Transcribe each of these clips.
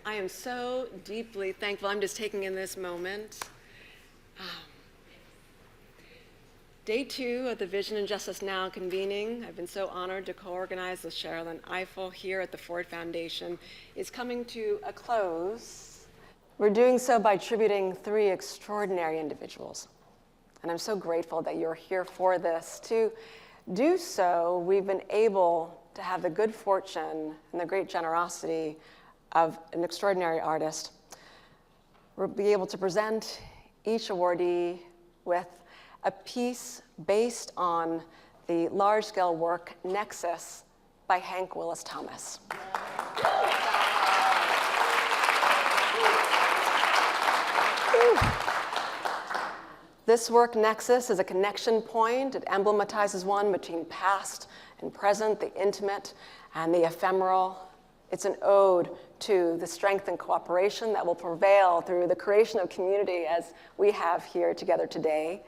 I am so deeply thankful. I'm just taking in this moment. Day 2 of the Vision and Justice Now convening, I've been so honored to co-organize with Sherrilyn Ifill here at the Ford Foundation, is coming to a close. We're doing so by tributing 3 extraordinary individuals. And I'm so grateful that you're here for this. To do so, we've been able to have the good fortune and the great generosity of an extraordinary artist. We'll be able to present each awardee with a piece based on the large-scale work Nexus by Hank Willis Thomas. This work, Nexus, is a connection point. It emblematizes one between past and present, the intimate and the ephemeral. It's an ode to the strength and cooperation that will prevail through the creation of community as we have here together today.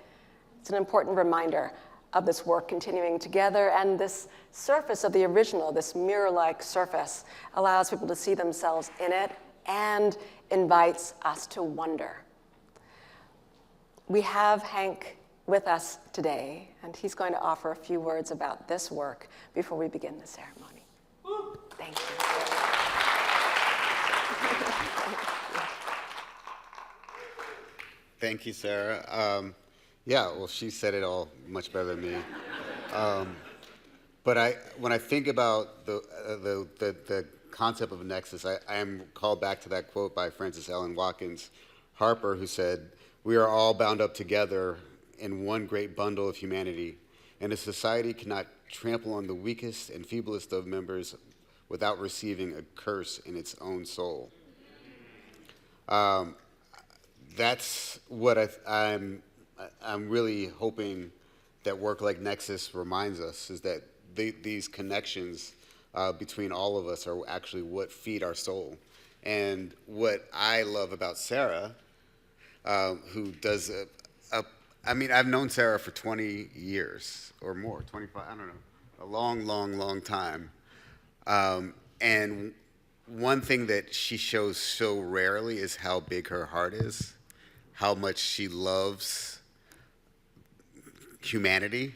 It's an important reminder of this work continuing together, and this surface of the original, this mirror-like surface, allows people to see themselves in it and invites us to wonder. We have Hank with us today, and he's going to offer a few words about this work before we begin the ceremony. Thank you. Thank you, Sarah. Yeah, well, she said it all much better than me. But when I think about the concept of a nexus, I am called back to that quote by Frances Ellen Watkins Harper, who said, "We are all bound up together in one great bundle of humanity, and a society cannot trample on the weakest and feeblest of members without receiving a curse in its own soul." That's what I'm really hoping that work like Nexus reminds us, is that these connections between all of us are actually what feed our soul. And what I love about Sarah, who does I mean, I've known Sarah for 20 years or more, 25, I don't know, a long, long, long time. And one thing that she shows so rarely is how big her heart is, how much she loves humanity,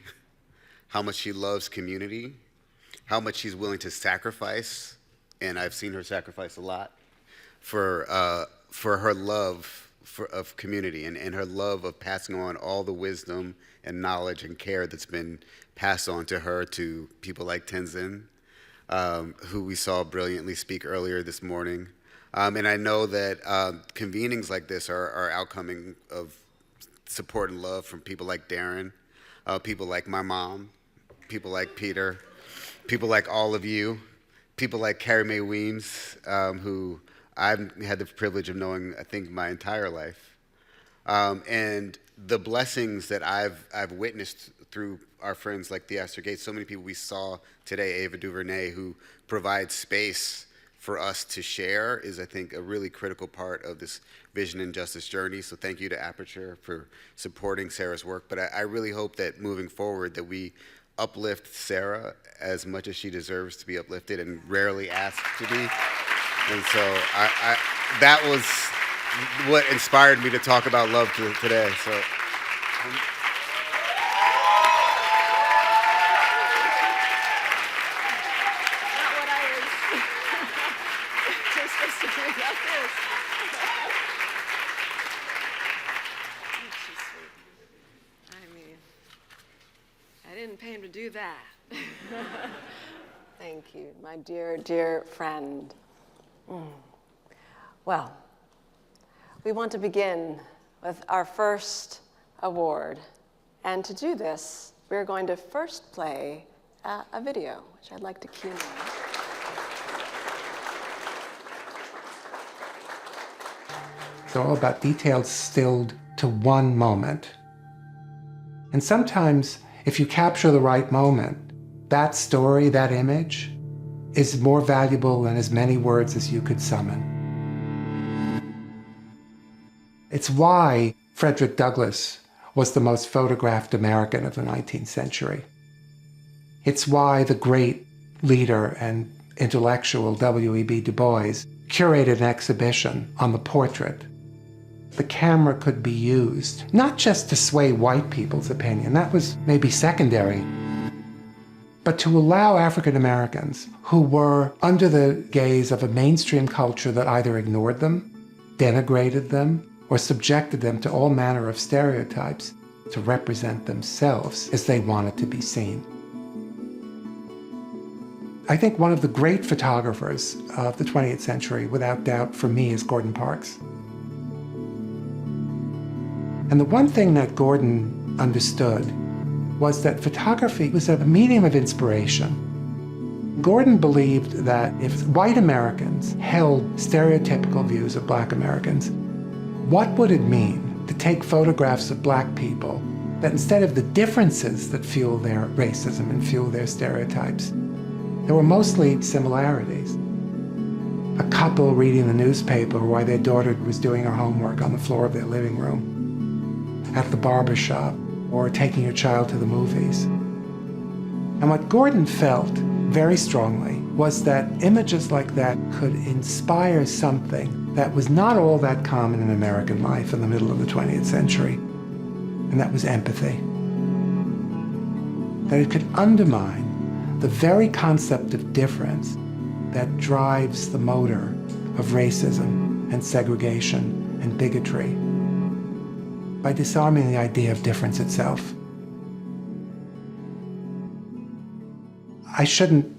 how much she loves community, how much she's willing to sacrifice, and I've seen her sacrifice a lot, for her love of community and her love of passing on all the wisdom and knowledge and care that's been passed on to her to people like Tenzin, who we saw brilliantly speak earlier this morning. And I know that convenings like this are outcoming of support and love from people like Darren, people like my mom, people like Peter, people like all of you, people like Carrie Weems, who I've had the privilege of knowing, I think, my entire life. And the blessings that I've witnessed through our friends like Theatrical, so many people we saw today, Ava DuVernay, who provide space for us to share, is, I think, a really critical part of this vision and justice journey. So thank you to Aperture for supporting Sarah's work. But I really hope that moving forward that we uplift Sarah as much as she deserves to be uplifted and rarely asked to be. And so that was what inspired me to talk about love today. So. Pay him to do that. Thank you, my dear, dear friend. Well, we want to begin with our first award. And to do this, we're going to first play a video, which I'd like to cue now. It's all about details distilled to one moment. And sometimes, if you capture the right moment, that story, that image, is more valuable than as many words as you could summon. It's why Frederick Douglass was the most photographed American of the 19th century. It's why the great leader and intellectual W.E.B. Du Bois curated an exhibition on the portrait. The camera could be used, not just to sway white people's opinion, that was maybe secondary, but to allow African Americans who were under the gaze of a mainstream culture that either ignored them, denigrated them, or subjected them to all manner of stereotypes to represent themselves as they wanted to be seen. I think one of the great photographers of the 20th century, without doubt, for me, is Gordon Parks. And the one thing that Gordon understood was that photography was a medium of inspiration. Gordon believed that if white Americans held stereotypical views of black Americans, what would it mean to take photographs of black people that instead of the differences that fuel their racism and fuel their stereotypes, there were mostly similarities. A couple reading the newspaper while their daughter was doing her homework on the floor of their living room, at the barber shop, or taking your child to the movies. And what Gordon felt very strongly was that images like that could inspire something that was not all that common in American life in the middle of the 20th century, and that was empathy. That it could undermine the very concept of difference that drives the motor of racism and segregation and bigotry by disarming the idea of difference itself. I shouldn't,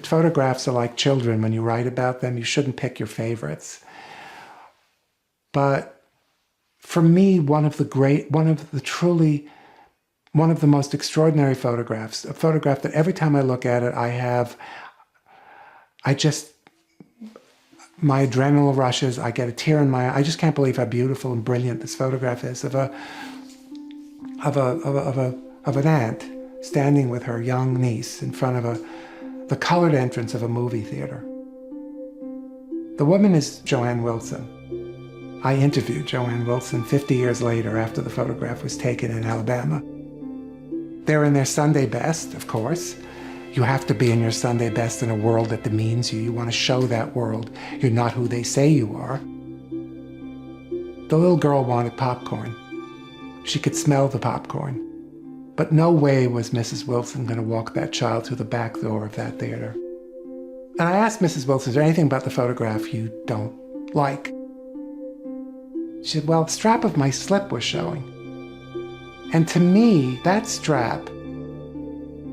photographs are like children. When you write about them, you shouldn't pick your favorites. But for me, one of the most extraordinary photographs, a photograph that every time I look at it, my adrenaline rushes, I get a tear in my eye. I just can't believe how beautiful and brilliant this photograph is of an aunt standing with her young niece in front of the colored entrance of a movie theater. The woman is Joanne Wilson. I interviewed Joanne Wilson 50 years later after the photograph was taken in Alabama. They're in their Sunday best, of course. You have to be in your Sunday best in a world that demeans you. You want to show that world you're not who they say you are. The little girl wanted popcorn. She could smell the popcorn. But no way was Mrs. Wilson going to walk that child through the back door of that theater. And I asked Mrs. Wilson, is there anything about the photograph you don't like? She said, well, the strap of my slip was showing. And to me, that strap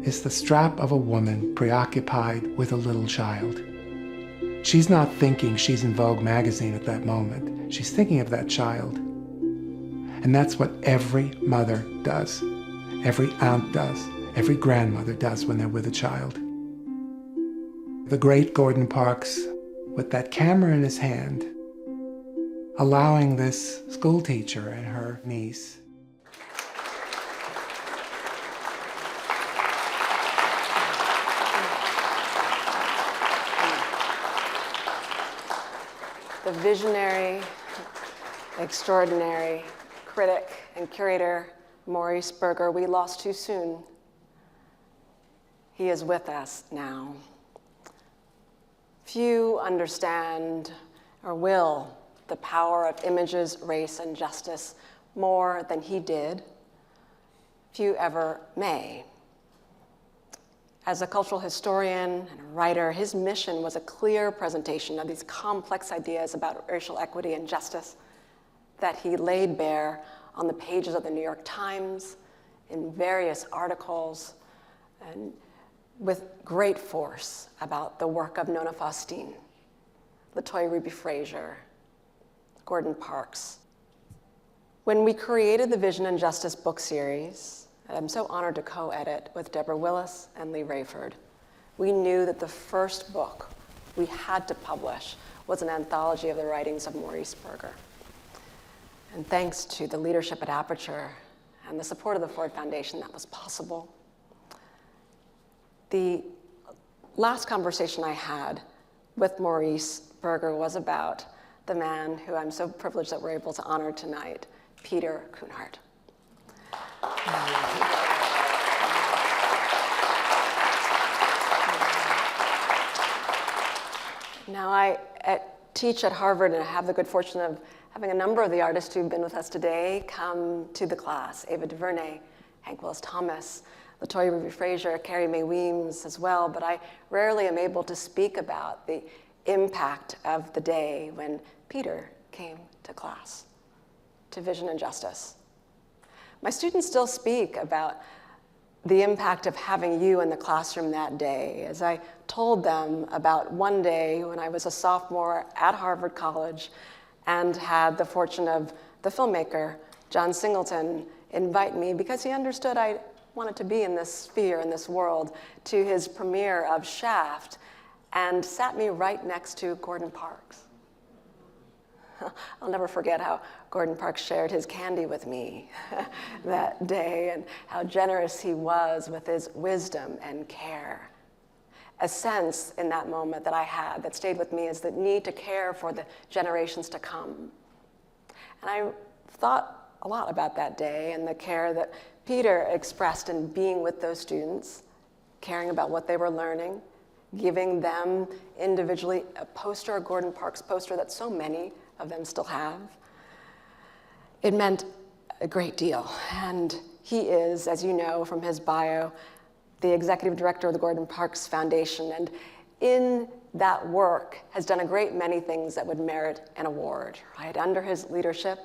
is the strap of a woman preoccupied with a little child. She's not thinking she's in Vogue magazine at that moment. She's thinking of that child. And that's what every mother does, every aunt does, every grandmother does when they're with a child. The great Gordon Parks, with that camera in his hand, allowing this school teacher and her niece the visionary, extraordinary critic and curator, Maurice Berger, we lost too soon. He is with us now. Few understand or will the power of images, race, and justice more than he did. Few ever may. As a cultural historian and a writer, his mission was a clear presentation of these complex ideas about racial equity and justice that he laid bare on the pages of the New York Times, in various articles, and with great force about the work of Nona Faustine, LaToya Ruby Frazier, Gordon Parks. When we created the Vision and Justice book series, I'm so honored to co-edit with Deborah Willis and Lee Rayford, we knew that the first book we had to publish was an anthology of the writings of Maurice Berger. And thanks to the leadership at Aperture and the support of the Ford Foundation, that was possible. The last conversation I had with Maurice Berger was about the man who I'm so privileged that we're able to honor tonight, Peter Kunhardt. Now, teach at Harvard, and I have the good fortune of having a number of the artists who've been with us today come to the class. Ava DuVernay, Hank Willis Thomas, LaToya Ruby Frazier, Carrie Mae Weems as well, but I rarely am able to speak about the impact of the day when Peter came to class, to Vision and Justice. My students still speak about the impact of having you in the classroom that day, as I told them about one day when I was a sophomore at Harvard College and had the fortune of the filmmaker, John Singleton, invite me because he understood I wanted to be in this sphere, in this world, to his premiere of Shaft, and sat me right next to Gordon Parks. I'll never forget how Gordon Parks shared his candy with me that day, and how generous he was with his wisdom and care. A sense in that moment that I had that stayed with me is the need to care for the generations to come. And I thought a lot about that day and the care that Peter expressed in being with those students, caring about what they were learning, giving them individually a poster, a Gordon Parks poster that so many of them still have. It meant a great deal. And he is, as you know from his bio, the executive director of the Gordon Parks Foundation, and in that work has done a great many things that would merit an award, right? Under his leadership,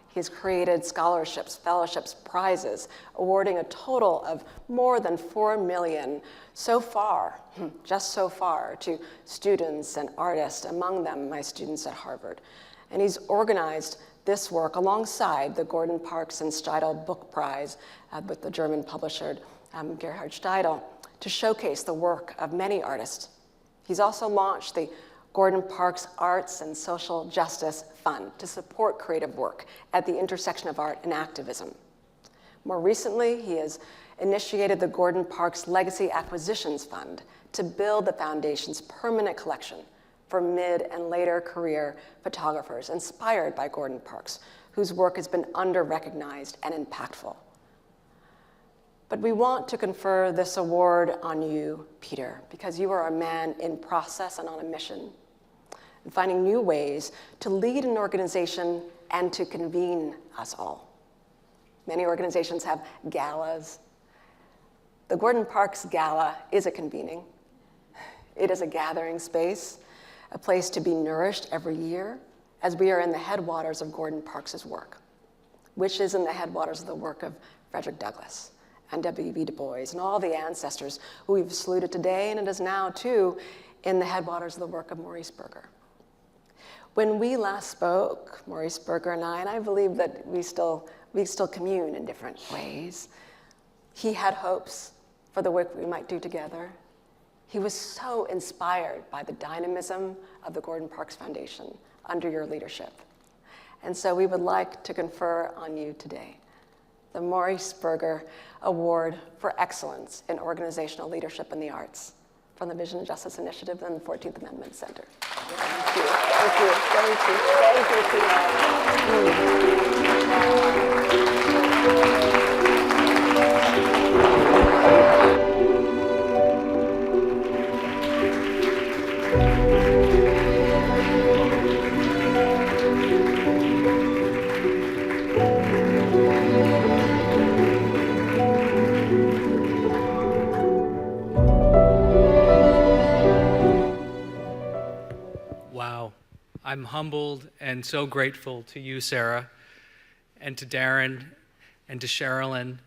he's created scholarships, fellowships, prizes, awarding a total of more than $4 million so far, just so far, to students and artists, among them my students at Harvard. And he's organized this work alongside the Gordon Parks and Steidl Book Prize with the German publisher Gerhard Steidl to showcase the work of many artists. He's also launched the Gordon Parks Arts and Social Justice Fund to support creative work at the intersection of art and activism. More recently, he has initiated the Gordon Parks Legacy Acquisitions Fund to build the foundation's permanent collection for mid and later career photographers inspired by Gordon Parks, whose work has been under-recognized and impactful. But we want to confer this award on you, Peter, because you are a man in process and on a mission, and finding new ways to lead an organization and to convene us all. Many organizations have galas. The Gordon Parks Gala is a convening. It is a gathering space, a place to be nourished every year as we are in the headwaters of Gordon Parks' work, which is in the headwaters of the work of Frederick Douglass and W.B. Du Bois and all the ancestors who we've saluted today, and it is now, too, in the headwaters of the work of Maurice Berger. When we last spoke, Maurice Berger and I believe that we still commune in different ways. He had hopes for the work we might do together. He was so inspired by the dynamism of the Gordon Parks Foundation under your leadership. And so we would like to confer on you today the Maurice Berger Award for Excellence in Organizational Leadership in the Arts from the Vision and Justice Initiative and the 14th Amendment Center. Thank you, thank you, thank you. I'm humbled and so grateful to you, Sarah, and to Darren, and to Sherrilyn,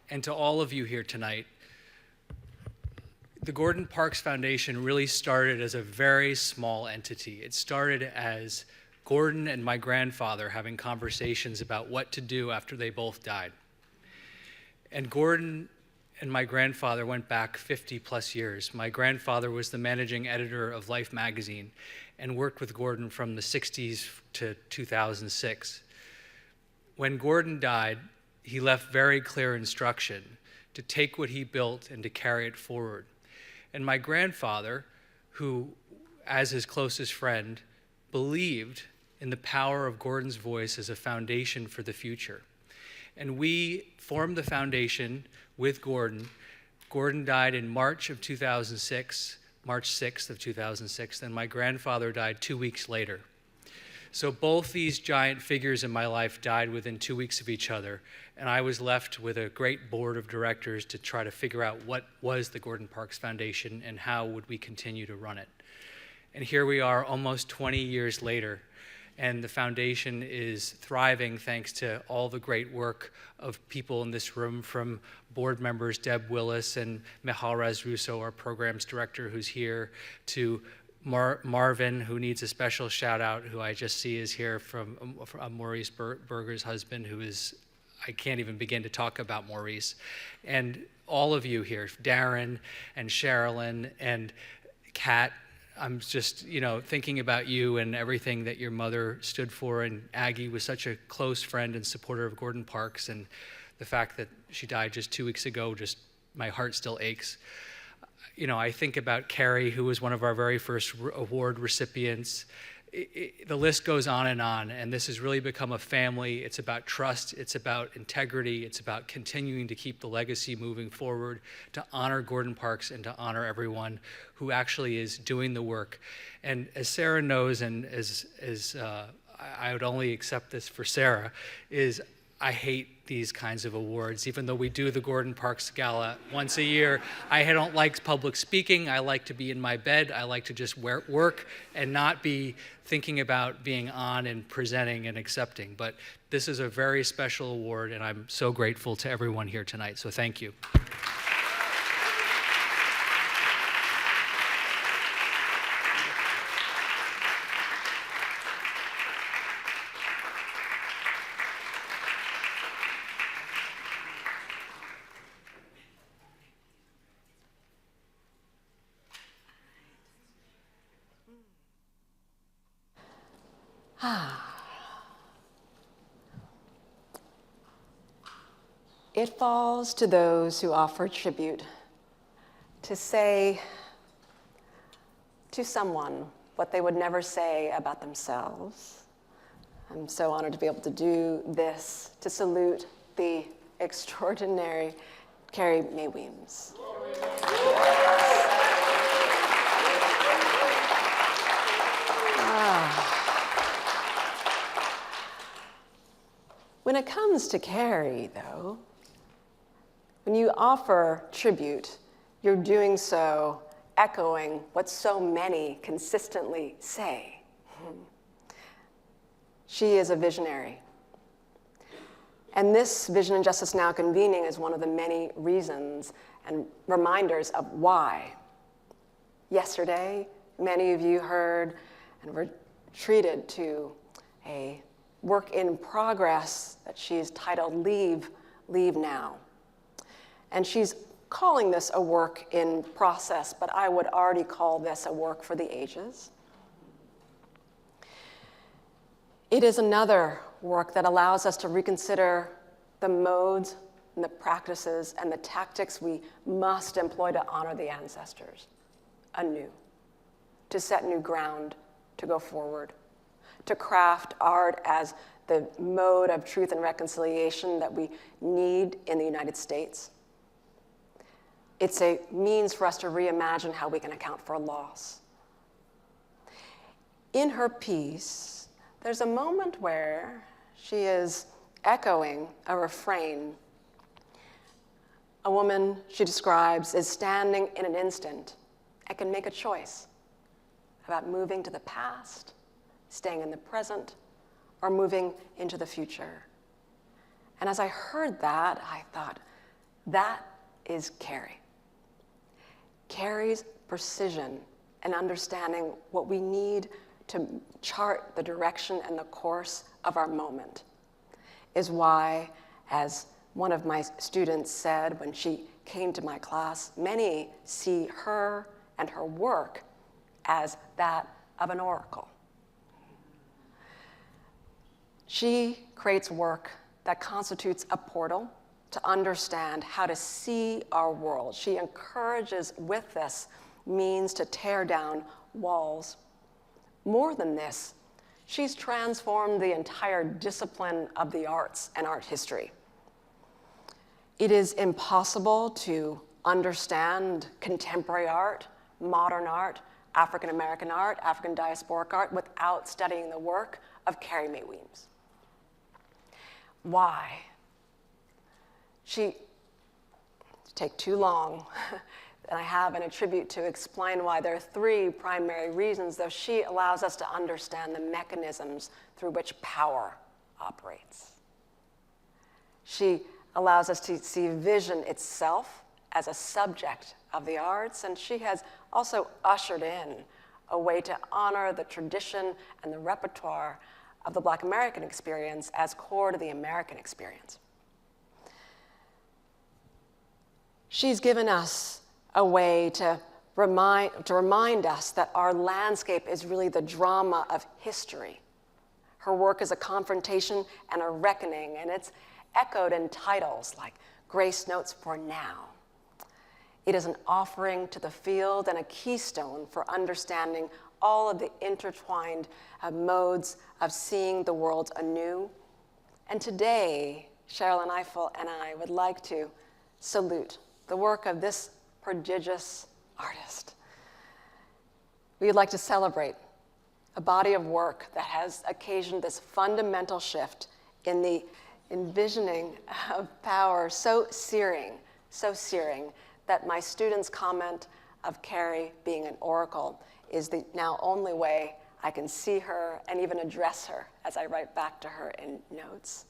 and to all of you here tonight. The Gordon Parks Foundation really started as a very small entity. It started as Gordon and my grandfather having conversations about what to do after they both died. And Gordon and my grandfather went back 50 plus years. My grandfather was the managing editor of Life magazine and worked with Gordon from the 60s to 2006. When Gordon died, he left very clear instruction to take what he built and to carry it forward. And my grandfather, who, as his closest friend, believed in the power of Gordon's voice as a foundation for the future. And we formed the foundation with Gordon. Gordon died in March of 2006. March 6th of 2006, and my grandfather died 2 weeks later. So both these giant figures in my life died within 2 weeks of each other, and I was left with a great board of directors to try to figure out what was the Gordon Parks Foundation and how would we continue to run it. And here we are almost 20 years later, and the foundation is thriving thanks to all the great work of people in this room, from board members Deb Willis and Mihalrez Russo, our programs director who's here, to Marvin, who needs a special shout out, who I just see is here, from Maurice Berger's husband, who is, I can't even begin to talk about Maurice. And all of you here, Darren and Sherrilyn and Kat. I'm just, thinking about you and everything that your mother stood for, and Aggie was such a close friend and supporter of Gordon Parks, and the fact that she died just 2 weeks ago, just my heart still aches. I think about Carrie, who was one of our very first award recipients. The list goes on, and this has really become a family. It's about trust, it's about integrity, it's about continuing to keep the legacy moving forward, to honor Gordon Parks and to honor everyone who actually is doing the work. And as Sarah knows, and as I would only accept this for Sarah, is I hate these kinds of awards. Even though we do the Gordon Parks Gala once a year, I don't like public speaking. I like to be in my bed. I like to just work and not be thinking about being on and presenting and accepting. But this is a very special award, and I'm so grateful to everyone here tonight. So thank you. It falls to those who offer tribute to say to someone what they would never say about themselves. I'm so honored to be able to do this, to salute the extraordinary Carrie Weems. When it comes to Carrie, though, when you offer tribute, you're doing so echoing what so many consistently say. She is a visionary. And this Vision and Justice Now convening is one of the many reasons and reminders of why. Yesterday, many of you heard and were treated to a work in progress that she's titled Leave Now. And she's calling this a work in process, but I would already call this a work for the ages. It is another work that allows us to reconsider the modes and the practices and the tactics we must employ to honor the ancestors anew, to set new ground, to go forward, to craft art as the mode of truth and reconciliation that we need in the United States. It's a means for us to reimagine how we can account for loss. In her piece, there's a moment where she is echoing a refrain. A woman she describes is standing in an instant and can make a choice about moving to the past, staying in the present, or moving into the future. And as I heard that, I thought, that is Carrie. Carrie's precision and understanding what we need to chart the direction and the course of our moment is why, as one of my students said when she came to my class, many see her and her work as that of an oracle. She creates work that constitutes a portal to understand how to see our world. She encourages with this means to tear down walls. More than this, she's transformed the entire discipline of the arts and art history. It is impossible to understand contemporary art modern art, African American art, African diasporic art, without studying the work of Carrie Weems. Why? She take too long, and I have in a tribute to explain why. There are three primary reasons, though she allows us to understand the mechanisms through which power operates. She allows us to see vision itself as a subject of the arts, and she has also ushered in a way to honor the tradition and the repertoire of the Black American experience as core to the American experience. She's given us a way to remind us that our landscape is really the drama of history. Her work is a confrontation and a reckoning, and it's echoed in titles like Grace Notes for Now. It is an offering to the field and a keystone for understanding all of the intertwined modes of seeing the world anew. And today, Sherrilyn Ifill and I would like to salute the work of this prodigious artist. We would like to celebrate a body of work that has occasioned this fundamental shift in the envisioning of power so searing that my students' comment of Carrie being an oracle is the now only way I can see her and even address her as I write back to her in notes.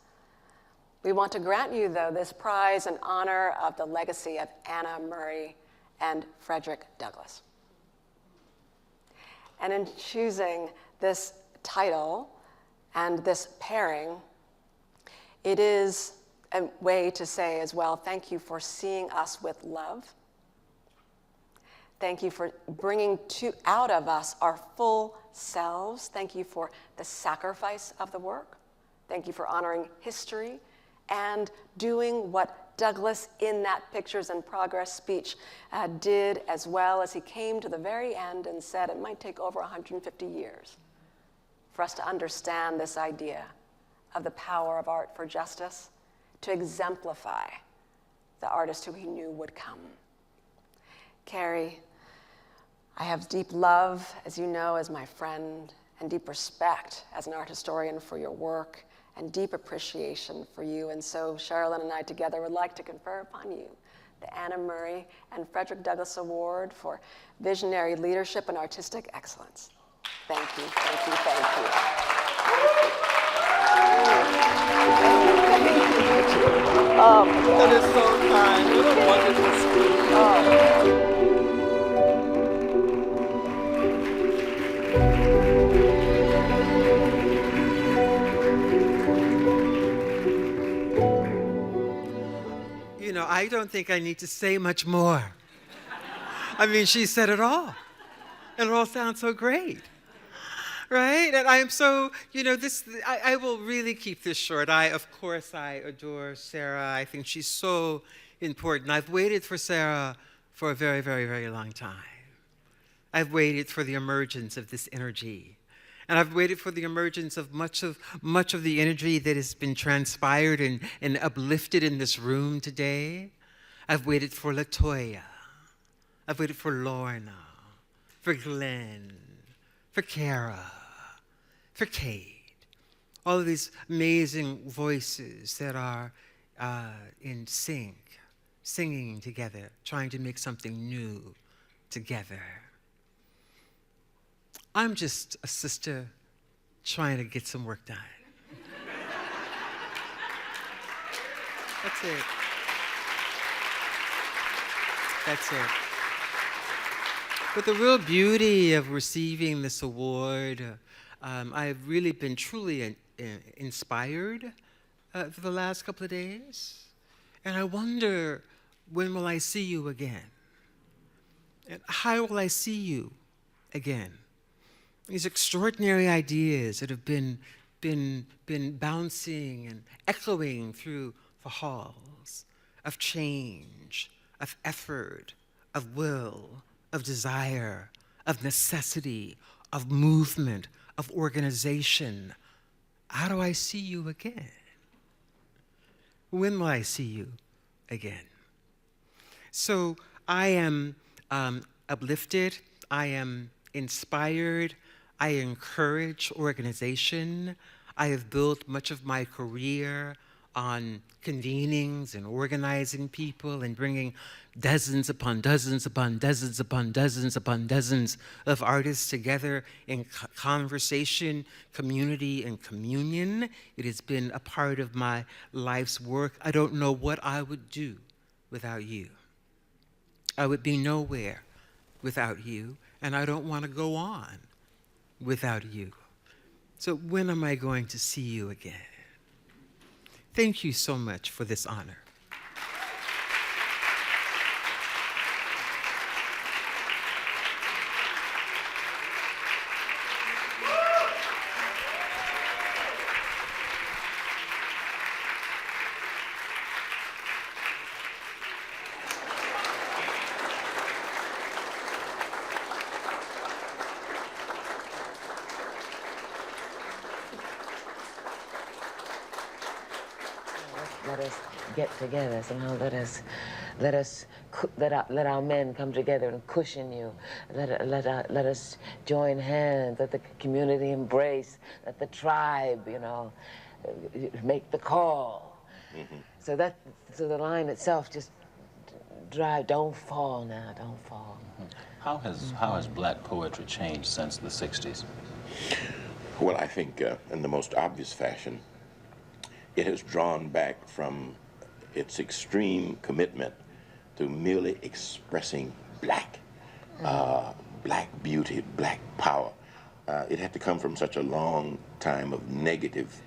We want to grant you, though, this prize in honor of the legacy of Anna Murray and Frederick Douglass. And in choosing this title and this pairing, it is a way to say as well, thank you for seeing us with love. Thank you for bringing out of us our full selves. Thank you for the sacrifice of the work. Thank you for honoring history and doing what Douglass in that Pictures in Progress speech did, as well as he came to the very end and said it might take over 150 years for us to understand this idea of the power of art for justice, to exemplify the artist who he knew would come. Carrie, I have deep love, as you know, as my friend, and deep respect as an art historian for your work, and deep appreciation for you. And so Sherrilyn and I together would like to confer upon you the Anna Murray and Frederick Douglass Award for Visionary Leadership and Artistic Excellence. Thank you, thank you, thank you. Oh, that is so kind. What a wonderful speech. Oh. You know, I don't think I need to say much more. I mean, she said it all. And it all sounds so great. Right? And I am so, I will really keep this short. Of course, I adore Sarah. I think she's so important. I've waited for Sarah for a very, very, very long time. I've waited for the emergence of this energy. And I've waited for the emergence of much of the energy that has been transpired and uplifted in this room today. I've waited for LaToya. I've waited for Lorna, for Glenn, for Kara, for Kate. All of these amazing voices that are in sync, singing together, trying to make something new together. I'm just a sister trying to get some work done. That's it. That's it. But the real beauty of receiving this award, I've really been truly inspired for the last couple of days. And I wonder, when will I see you again? And how will I see you again? These extraordinary ideas that have been bouncing and echoing through the halls of change, of effort, of will, of desire, of necessity, of movement, of organization. How do I see you again? When will I see you again? So I am uplifted, I am inspired, I encourage organization. I have built much of my career on convenings and organizing people and bringing dozens upon dozens upon dozens upon dozens upon dozens of artists together in conversation, community, and communion. It has been a part of my life's work. I don't know what I would do without you. I would be nowhere without you, and I don't want to go on without you. So when am I going to see you again? Thank you so much for this honor. Let us get together somehow. Let our men come together and cushion you. Let us join hands. Let the community embrace. Let the tribe, make the call. Mm-hmm. So the line itself just drive. Don't fall now. Don't fall. Mm-hmm. How has black poetry changed since the '60s? Well, I think in the most obvious fashion, it has drawn back from its extreme commitment to merely expressing black, black beauty, black power. It had to come from such a long time of negative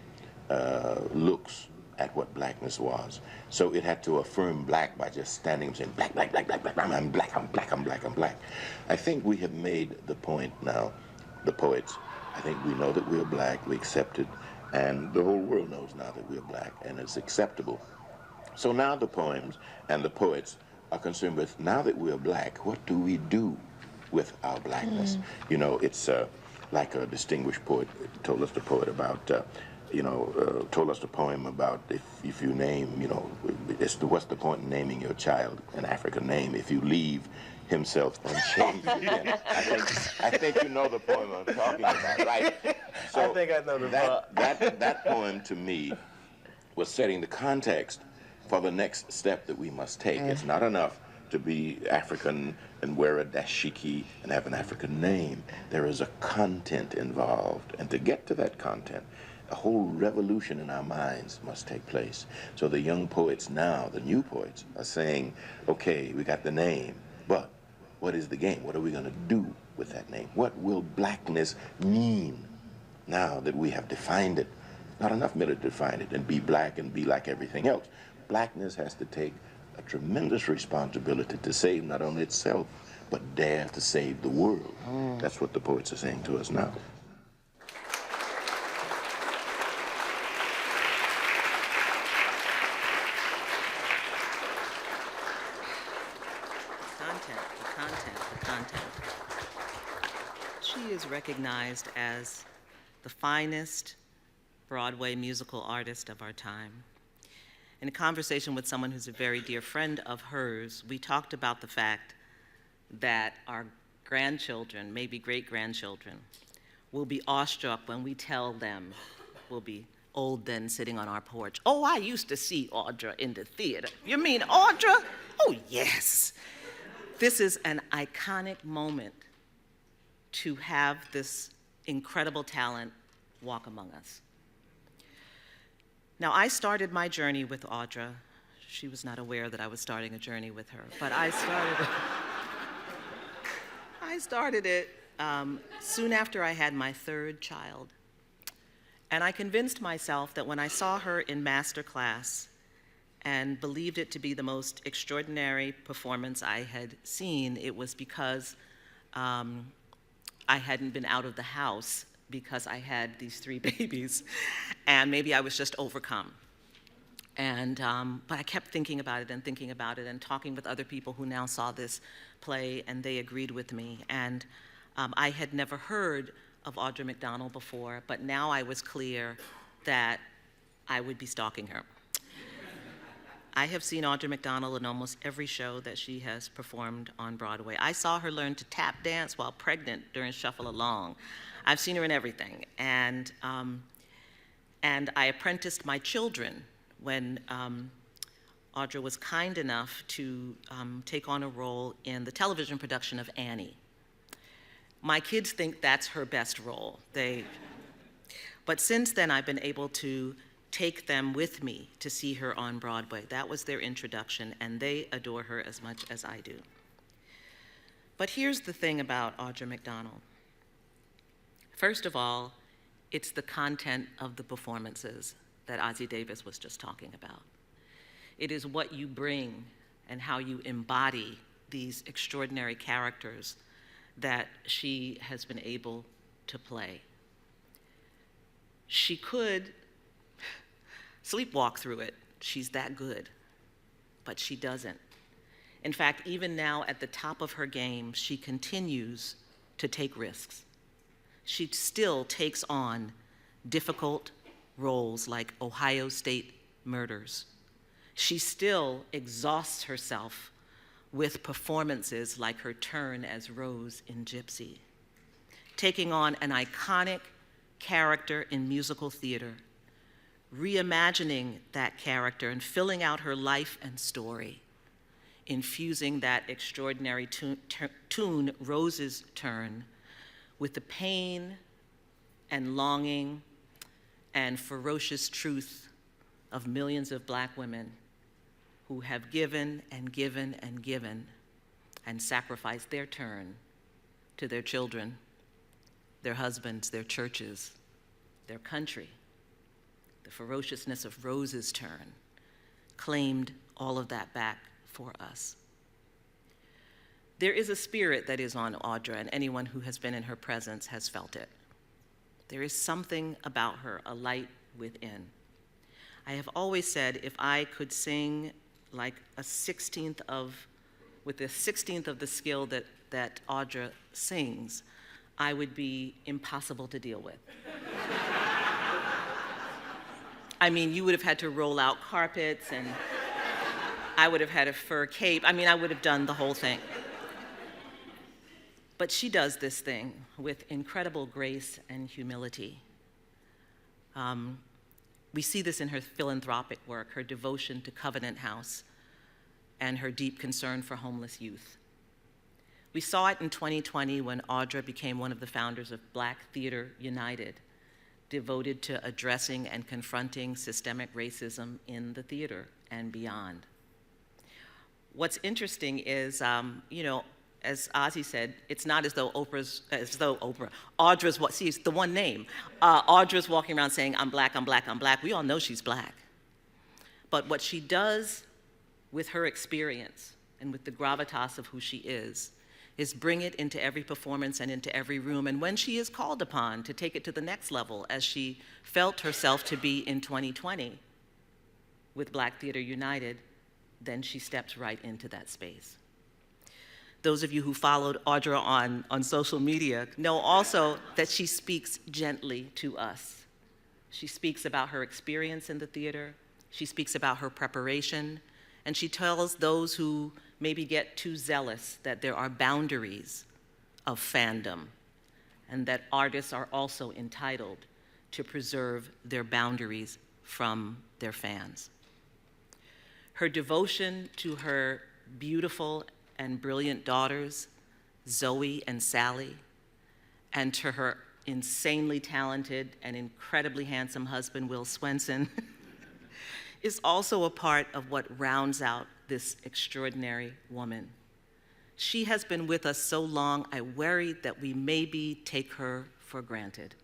looks at what blackness was. So it had to affirm black by just standing and saying, black, black, black, black, black, I'm black, I'm black, I'm black, I'm black. I think we have made the point now, the poets. I think we know that we're black, we accept it, and the whole world knows now that we're black, and it's acceptable. So now the poems and the poets are concerned with, now that we're black, what do we do with our blackness? It's like a distinguished poet told us the poet about, told us the poem about if you name, what's the point in naming your child an African name if you leave himself unchanged again? I think you know the poem I'm talking about, right? So I think I know the that poem to me was setting the context for the next step that we must take. It's not enough to be African and wear a dashiki and have an African name. There is a content involved, and to get to that content, a whole revolution in our minds must take place. So the young poets now, the new poets, are saying, okay, we got the name, but what is the game? What are we going to do with that name? What will blackness mean now that we have defined it? Not enough merely to define it and be black and be like everything else. Blackness has to take a tremendous responsibility to save not only itself, but dare to save the world. That's what the poets are saying to us now. The content. She is recognized as the finest Broadway musical artist of our time. In a conversation with someone who's a very dear friend of hers, we talked about the fact that our grandchildren, maybe great-grandchildren, will be awestruck when we tell them, we'll be old then sitting on our porch, oh, I used to see Audra in the theater. You mean Audra? Oh, yes. This is an iconic moment to have this incredible talent walk among us. Now, I started my journey with Audra. She was not aware that I was starting a journey with her, but I started it soon after I had my third child. And I convinced myself that when I saw her in master class and believed it to be the most extraordinary performance I had seen, it was because I hadn't been out of the house because I had these 3 babies, and maybe I was just overcome. And, but I kept thinking about it and talking with other people who now saw this play, and they agreed with me. And I had never heard of Audra McDonald before, but now I was clear that I would be stalking her. I have seen Audra McDonald in almost every show that she has performed on Broadway. I saw her learn to tap dance while pregnant during Shuffle Along. I've seen her in everything. And I apprenticed my children when Audra was kind enough to take on a role in the television production of Annie. My kids think that's her best role. But since then, I've been able to take them with me to see her on Broadway. That was their introduction, and they adore her as much as I do. But here's the thing about Audra McDonald. First of all, it's the content of the performances that Ossie Davis was just talking about. It is what you bring and how you embody these extraordinary characters that she has been able to play. She could sleepwalk through it. She's that good, but she doesn't. In fact, even now at the top of her game, she continues to take risks. She still takes on difficult roles like Ohio State murders. She still exhausts herself with performances like her turn as Rose in Gypsy, taking on an iconic character in musical theater, reimagining that character and filling out her life and story, infusing that extraordinary tune, Rose's Turn, with the pain and longing and ferocious truth of millions of Black women who have given and given and given and sacrificed their turn to their children, their husbands, their churches, their country. The ferociousness of Rose's Turn claimed all of that back for us. There is a spirit that is on Audra, and anyone who has been in her presence has felt it. There is something about her, a light within. I have always said if I could sing like with a 16th of the skill that Audra sings, I would be impossible to deal with. I mean, you would have had to roll out carpets, and I would have had a fur cape. I mean, I would have done the whole thing. But she does this thing with incredible grace and humility. We see this in her philanthropic work, her devotion to Covenant House, and her deep concern for homeless youth. We saw it in 2020 when Audra became one of the founders of Black Theater United, devoted to addressing and confronting systemic racism in the theater and beyond. What's interesting is, as Ossie said, it's not as though Audra's, it's the one name. Audra's walking around saying, I'm Black, I'm Black, I'm Black. We all know she's Black. But what she does with her experience and with the gravitas of who she is bring it into every performance and into every room. And when she is called upon to take it to the next level, as she felt herself to be in 2020 with Black Theater United, then she steps right into that space. Those of you who followed Audra on social media know also that she speaks gently to us. She speaks about her experience in the theater, she speaks about her preparation, and she tells those who maybe get too zealous that there are boundaries of fandom and that artists are also entitled to preserve their boundaries from their fans. Her devotion to her beautiful and brilliant daughters, Zoe and Sally, and to her insanely talented and incredibly handsome husband, Will Swenson, is also a part of what rounds out this extraordinary woman. She has been with us so long, I worry that we maybe take her for granted.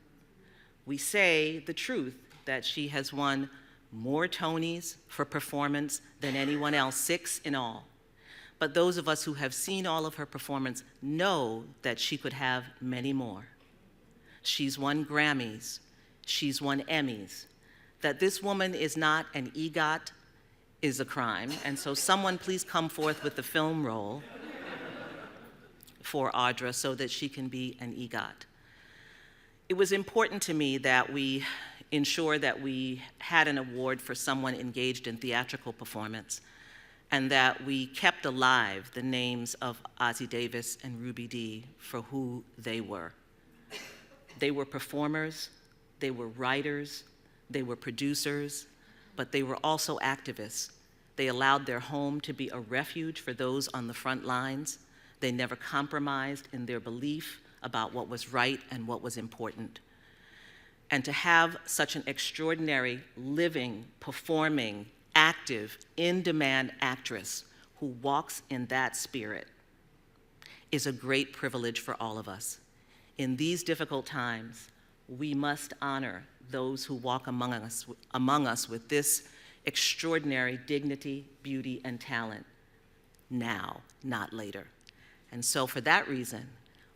We say the truth that she has won more Tonys for performance than anyone else, 6 in all. But those of us who have seen all of her performance know that she could have many more. She's won Grammys, she's won Emmys. That this woman is not an EGOT is a crime, and so someone please come forth with the film role for Audra so that she can be an EGOT. It was important to me that we ensure that we had an award for someone engaged in theatrical performance, and that we kept alive the names of Ossie Davis and Ruby Dee for who they were. They were performers, they were writers, they were producers, but they were also activists. They allowed their home to be a refuge for those on the front lines. They never compromised in their belief about what was right and what was important. And to have such an extraordinary, living, performing, active, in-demand actress who walks in that spirit is a great privilege for all of us. In these difficult times, we must honor those who walk among us with this extraordinary dignity, beauty, and talent now, not later. And so for that reason,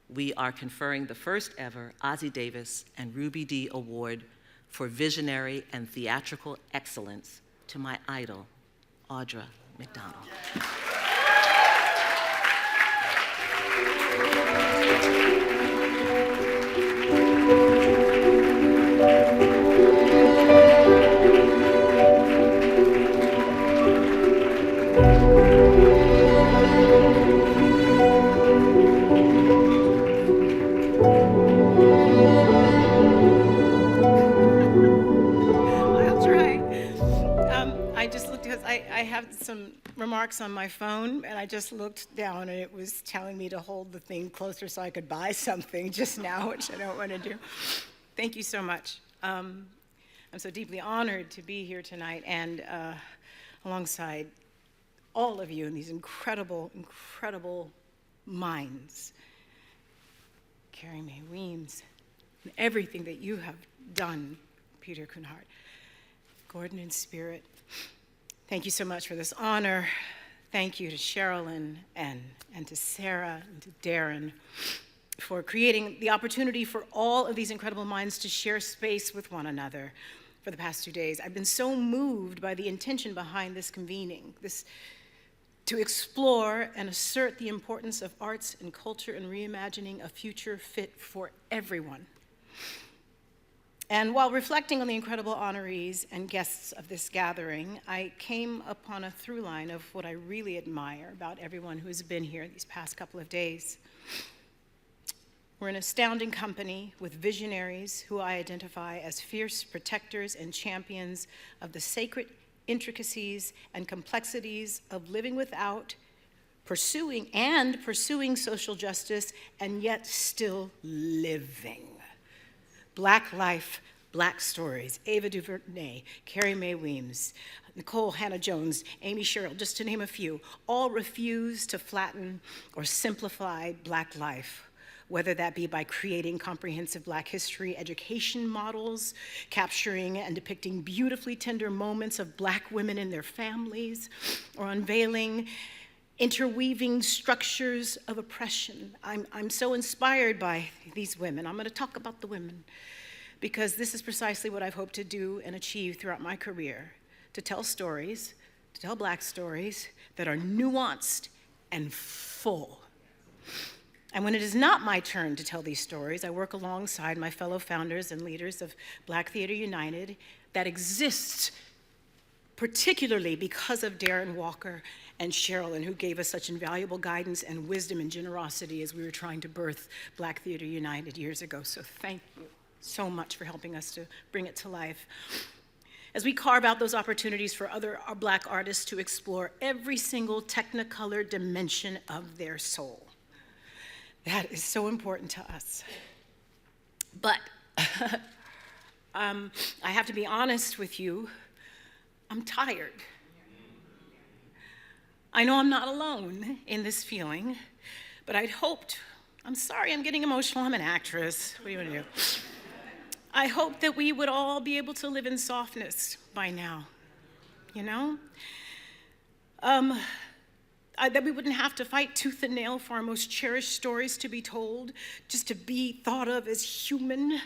we are conferring the first ever Ossie Davis and Ruby Dee Award for Visionary and Theatrical Excellence to my idol, Audra McDonald. I'll try. I just looked because I have some remarks on my phone, and I just looked down, and it was telling me to hold the thing closer so I could buy something just now, which I don't want to do. Thank you so much. I'm so deeply honored to be here tonight, and alongside all of you and these incredible, incredible minds. Carrie Mae Weems, and everything that you have done, Peter Kunhardt, Gordon in spirit. Thank you so much for this honor. Thank you to Sherrilyn and to Sarah and to Darren for creating the opportunity for all of these incredible minds to share space with one another for the past 2 days. I've been so moved by the intention behind this convening, to explore and assert the importance of arts and culture and reimagining a future fit for everyone. And while reflecting on the incredible honorees and guests of this gathering, I came upon a through line of what I really admire about everyone who's been here these past couple of days. We're an astounding company with visionaries who I identify as fierce protectors and champions of the sacred intricacies and complexities of living without, pursuing social justice, and yet still living. Black life, Black stories, Ava DuVernay, Carrie Mae Weems, Nicole Hannah-Jones, Amy Sherrill, just to name a few, all refuse to flatten or simplify Black life, whether that be by creating comprehensive Black history education models, capturing and depicting beautifully tender moments of Black women and their families, or unveiling interweaving structures of oppression. I'm so inspired by these women. I'm gonna talk about the women because this is precisely what I've hoped to do and achieve throughout my career, to tell stories, to tell Black stories that are nuanced and full. And when it is not my turn to tell these stories, I work alongside my fellow founders and leaders of Black Theater United that exists particularly because of Darren Walker and Sherrilyn, who gave us such invaluable guidance and wisdom and generosity as we were trying to birth Black Theater United years ago. So thank you so much for helping us to bring it to life. As we carve out those opportunities for other Black artists to explore every single technicolor dimension of their soul. That is so important to us. But I have to be honest with you, I'm tired. I know I'm not alone in this feeling, but I'd hoped, I'm sorry, I'm getting emotional, I'm an actress, what do you want to do? I hoped that we would all be able to live in softness by now, you know? That we wouldn't have to fight tooth and nail for our most cherished stories to be told, just to be thought of as human.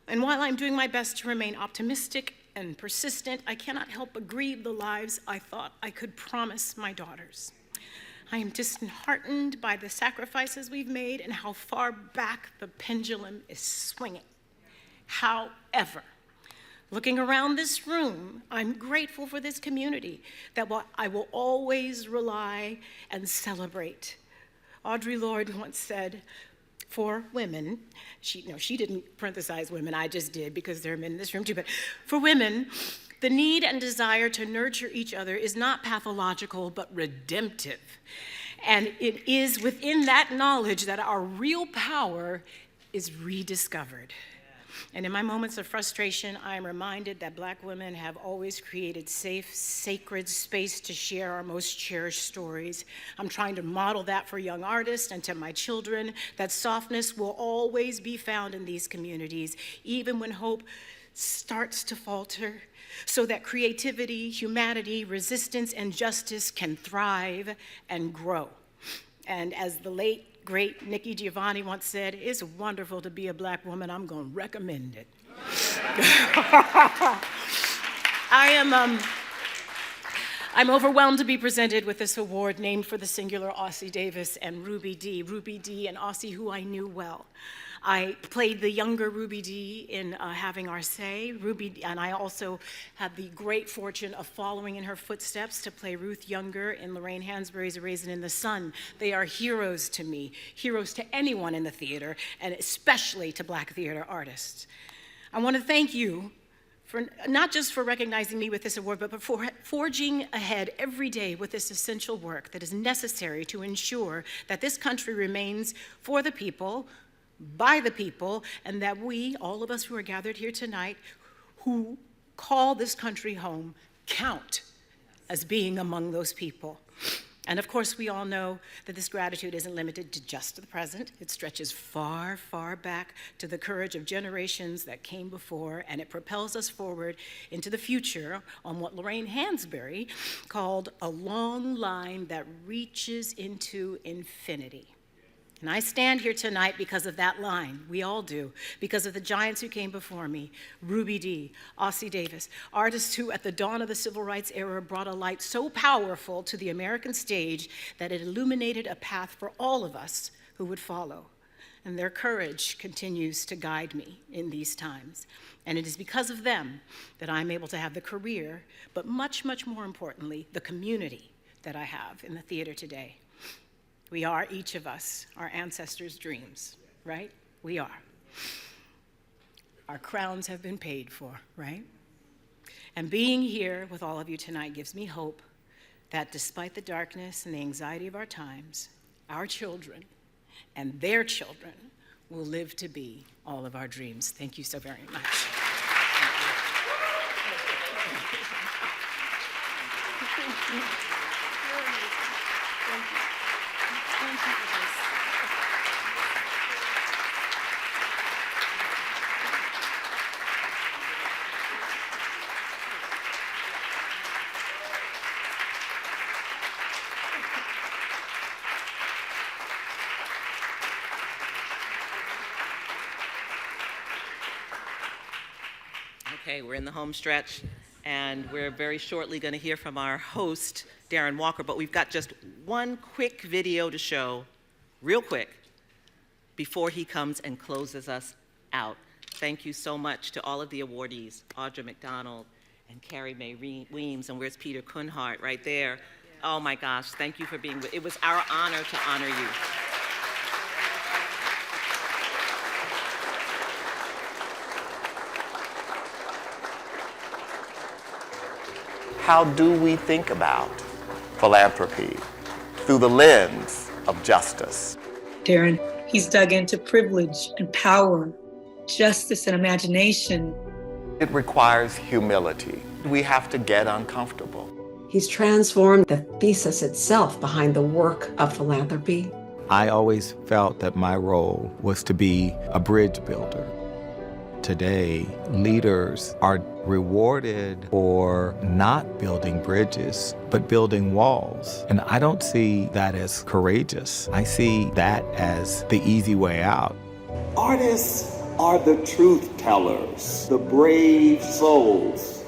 And while I'm doing my best to remain optimistic and persistent, I cannot but grieve the lives I thought I could promise my daughters. I am disheartened by the sacrifices we've made and how far back the pendulum is swinging. However, Looking around this room, I'm grateful for this community that I will always rely and celebrate. Audre Lorde once said, for women, she didn't parenthesize women, I just did because there are men in this room too, but for women, the need and desire to nurture each other is not pathological, but redemptive. And it is within that knowledge that our real power is rediscovered. And in my moments of frustration, I am reminded that Black women have always created safe, sacred space to share our most cherished stories. I'm trying to model that for young artists and to my children, that softness will always be found in these communities, even when hope starts to falter, so that creativity, humanity, resistance, and justice can thrive and grow. And as the late, great Nikki Giovanni once said, it's wonderful to be a Black woman. I'm going to recommend it. I'm overwhelmed to be presented with this award named for the singular Ossie Davis and Ruby Dee. Ruby Dee and Ossie, who I knew well. I played the younger Ruby Dee in Having Our Say. And I also had the great fortune of following in her footsteps to play Ruth Younger in Lorraine Hansberry's A Raisin in the Sun. They are heroes to me, heroes to anyone in the theater, and especially to Black theater artists. I want to thank you for not just for recognizing me with this award, but for forging ahead every day with this essential work that is necessary to ensure that this country remains for the people, by the people, and that we, all of us who are gathered here tonight, who call this country home, count as being among those people. And of course, we all know that this gratitude isn't limited to just the present. It stretches far, far back to the courage of generations that came before, and it propels us forward into the future on what Lorraine Hansberry called a long line that reaches into infinity. And I stand here tonight because of that line. We all do. Because of the giants who came before me, Ruby Dee, Ossie Davis, artists who at the dawn of the civil rights era brought a light so powerful to the American stage that it illuminated a path for all of us who would follow. And their courage continues to guide me in these times. And it is because of them that I'm able to have the career, but much, much more importantly, the community that I have in the theater today. We are, each of us, our ancestors' dreams, right? We are. Our crowns have been paid for, right? And being here with all of you tonight gives me hope that despite the darkness and the anxiety of our times, our children and their children will live to be all of our dreams. Thank you so very much. Okay, we're in the home stretch, and we're very shortly going to hear from our host, Darren Walker, but we've got just one quick video to show, real quick, before he comes and closes us out. Thank you so much to all of the awardees, Audra McDonald and Carrie Weems, and where's Peter Kunhardt right there? Oh my gosh, thank you for being with. It was our honor to honor you. How do we think about philanthropy through the lens of justice? Darren, he's dug into privilege and power, justice and imagination. It requires humility. We have to get uncomfortable. He's transformed the thesis itself behind the work of philanthropy. I always felt that my role was to be a bridge builder. Today, leaders are rewarded for not building bridges, but building walls. And I don't see that as courageous. I see that as the easy way out. Artists are the truth tellers, the brave souls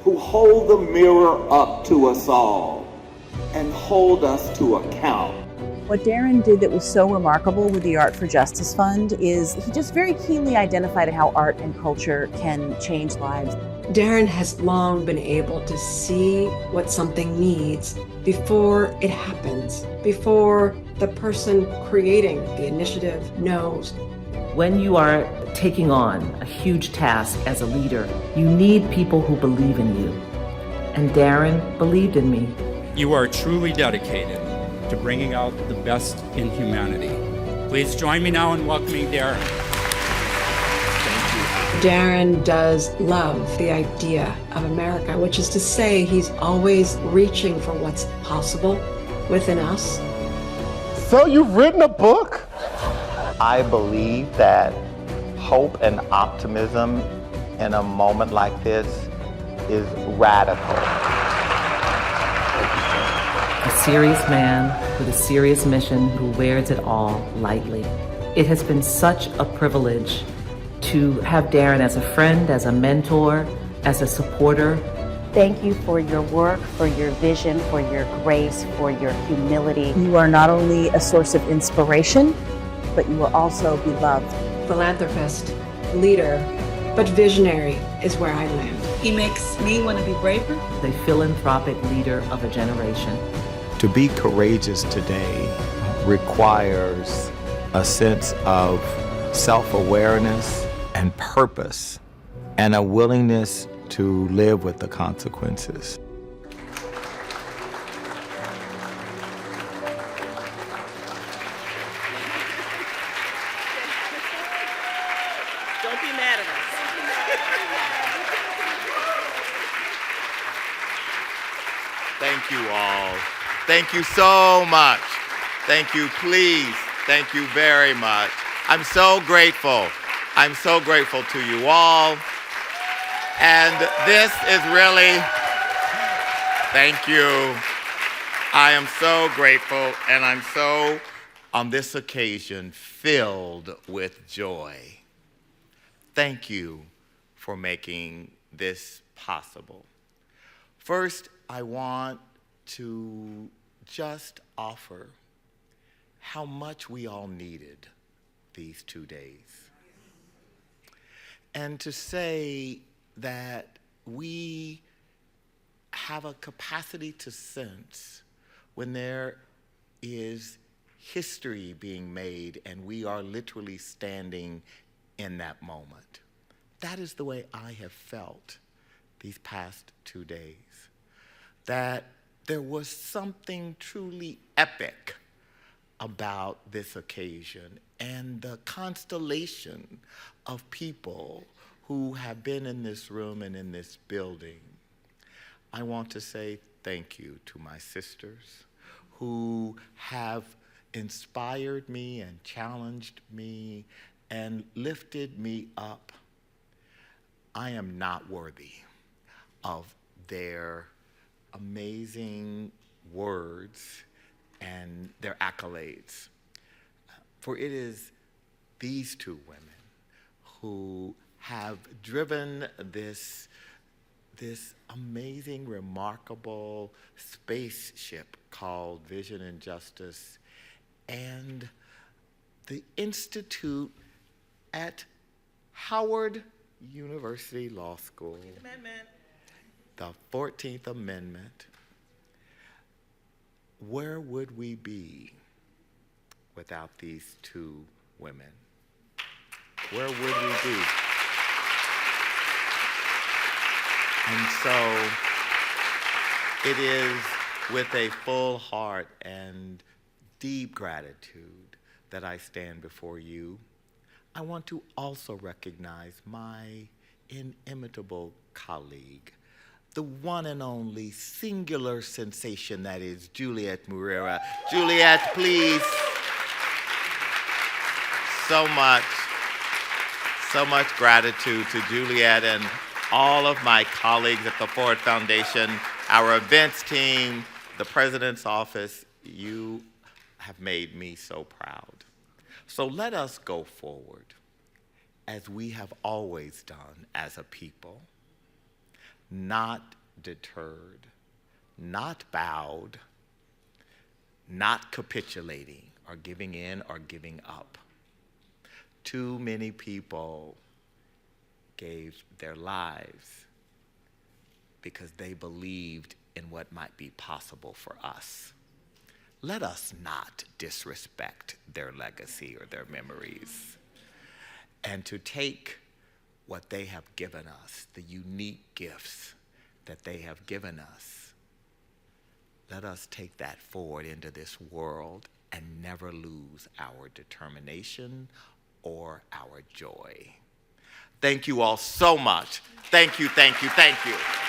who hold the mirror up to us all and hold us to account. What Darren did that was so remarkable with the Art for Justice Fund is he just very keenly identified how art and culture can change lives. Darren has long been able to see what something needs before it happens, before the person creating the initiative knows. When you are taking on a huge task as a leader, you need people who believe in you. And Darren believed in me. You are truly dedicated to bringing out the best in humanity. Please join me now in welcoming Darren. Darren does love the idea of America, which is to say he's always reaching for what's possible within us. So you've written a book? I believe that hope and optimism in a moment like this is radical. A serious man with a serious mission who wears it all lightly. It has been such a privilege to have Darren as a friend, as a mentor, as a supporter. Thank you for your work, for your vision, for your grace, for your humility. You are not only a source of inspiration, but you will also be loved. Philanthropist, leader, but visionary is where I land. He makes me want to be braver. The philanthropic leader of a generation. To be courageous today requires a sense of self-awareness and purpose, and a willingness to live with the consequences. Don't be mad at us. Thank you all. Thank you so much. Thank you, please. Thank you very much. I'm so grateful. I'm so grateful to you all. And this is really, thank you. I am so grateful, and I'm so, on this occasion, filled with joy. Thank you for making this possible. First, I want to just offer how much we all needed these 2 days. And to say that we have a capacity to sense when there is history being made and we are literally standing in that moment. That is the way I have felt these past 2 days. That there was something truly epic about this occasion and the constellation of people who have been in this room and in this building. I want to say thank you to my sisters who have inspired me and challenged me and lifted me up. I am not worthy of their amazing words and their accolades. For it is these two women who have driven this amazing, remarkable spaceship called Vision and Justice, and the Institute at Howard University Law School. The 14th Amendment. Where would we be without these two women? Where would we be? And so it is with a full heart and deep gratitude that I stand before you. I want to also recognize my inimitable colleague, the one and only singular sensation that is Juliet Moreira. Juliet, please. So much gratitude to Juliet and all of my colleagues at the Ford Foundation, our events team, the President's Office. You have made me so proud. So let us go forward as we have always done as a people, not deterred, not bowed, not capitulating or giving in or giving up. Too many people gave their lives because they believed in what might be possible for us. Let us not disrespect their legacy or their memories, and to take what they have given us, the unique gifts that they have given us, let us take that forward into this world and never lose our determination or our joy. Thank you all so much. Thank you, thank you, thank you.